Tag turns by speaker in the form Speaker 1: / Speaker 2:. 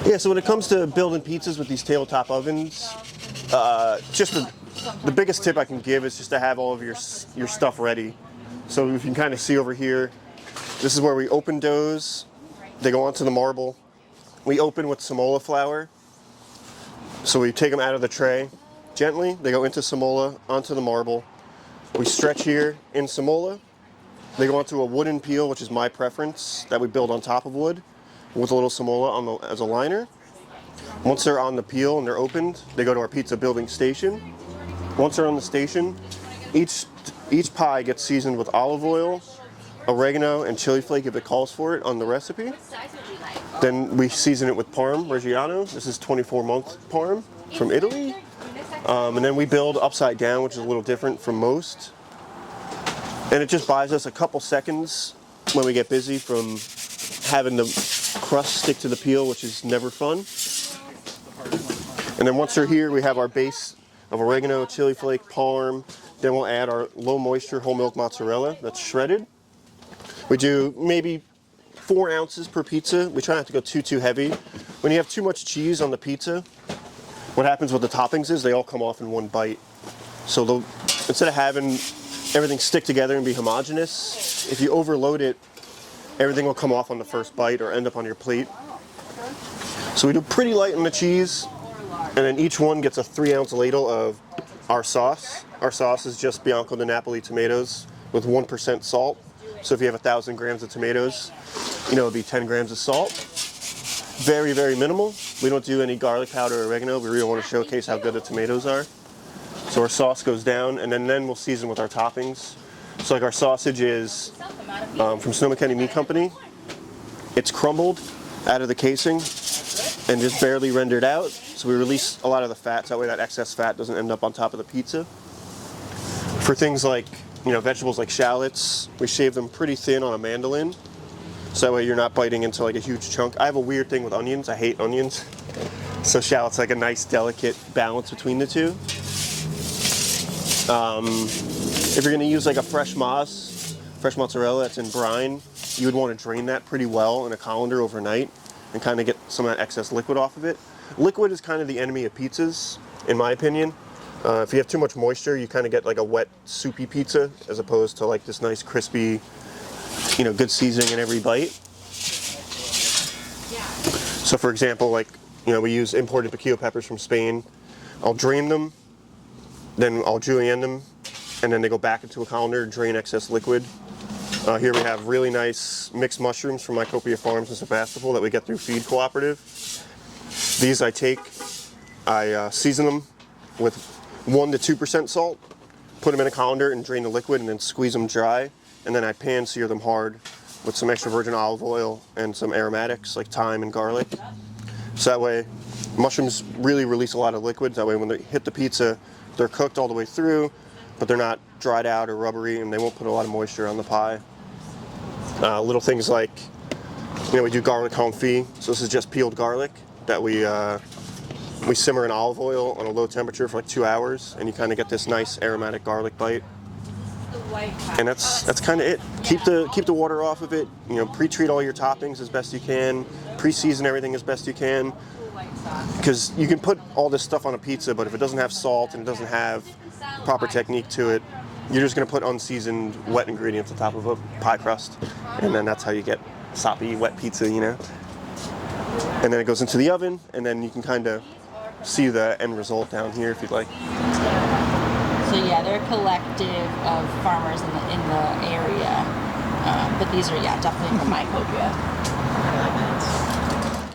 Speaker 1: Yeah, so when it comes to building pizzas with these tabletop ovens, just the biggest tip I can give is just to have all of your stuff ready. So if you can kind of see over here, this is where we open doughs. They go onto the marble. We open with semola flour. So we take them out of the tray gently. They go into semola, onto the marble. We stretch here in semola. They go onto a wooden peel, which is my preference, that we build on top of wood, with a little semola as a liner. Once they're on the peel and they're opened, they go to our pizza building station. Once they're on the station, each pie gets seasoned with olive oil, oregano, and chili flake if it calls for it on the recipe. Then we season it with Parm Reggiano. This is 24-month Parm from Italy. And then we build upside down, which is a little different from most. And it just buys us a couple seconds when we get busy from having the crust stick to the peel, which is never fun. And then once they're here, we have our base of oregano, chili flake, parm. Then we'll add our low moisture whole milk mozzarella that's shredded. We do maybe 4 ounces per pizza. We try not to go too heavy. When you have too much cheese on the pizza, what happens with the toppings is they all come off in one bite. So instead of having everything stick together and be homogeneous, if you overload it, everything will come off on the first bite or end up on your plate. So we do pretty light on the cheese, and then each one gets a 3-ounce ladle of our sauce. Our sauce is just Bianco di Napoli tomatoes with 1% salt. So if you have 1,000 grams of tomatoes, it'd be 10 grams of salt. Very, very minimal. We don't do any garlic powder or oregano. We really want to showcase how good the tomatoes are. So our sauce goes down, and then we'll season with our toppings. So like our sausage is from Sonoma County Meat Company. It's crumbled out of the casing and just barely rendered out. So we release a lot of the fat, so that way that excess fat doesn't end up on top of the pizza. For things like, vegetables like shallots, we shave them pretty thin on a mandolin. So that way you're not biting into like a huge chunk. I have a weird thing with onions. I hate onions. So shallot's like a nice, delicate balance between the two. If you're going to use like a fresh mozzarella that's in brine, you would want to drain that pretty well in a colander overnight and kind of get some of that excess liquid off of it. Liquid is kind of the enemy of pizzas, in my opinion. If you have too much moisture, you kind of get like a wet, soupy pizza as opposed to like this nice, crispy, good seasoning in every bite. So for example, we use imported piquillo peppers from Spain. I'll drain them, then I'll julienne them, and then they go back into a colander and drain excess liquid. Here we have really nice mixed mushrooms from Mycopia Farms in Sebastopol that we get through Feed Cooperative. These I season them with 1 to 2% salt, put them in a colander and drain the liquid, and then squeeze them dry. And then I pan sear them hard with some extra virgin olive oil and some aromatics like thyme and garlic. So that way, mushrooms really release a lot of liquid. That way when they hit the pizza, they're cooked all the way through, but they're not dried out or rubbery, and they won't put a lot of moisture on the pie. Little things like, we do garlic confit. So this is just peeled garlic that we simmer in olive oil on a low temperature for like 2 hours, and you kind of get this nice aromatic garlic bite. And that's kind of it. Keep the water off of it. Pre-treat all your toppings as best you can. Pre-season everything as best you can. Because you can put all this stuff on a pizza, but if it doesn't have salt and it doesn't have proper technique to it, you're just going to put unseasoned wet ingredients on top of a pie crust, and then that's how you get soppy wet pizza, And then it goes into the oven, and then you can kind of see the end result down here if you'd like.
Speaker 2: So yeah, they're a collective of farmers in the area, but these are definitely from Mycopia.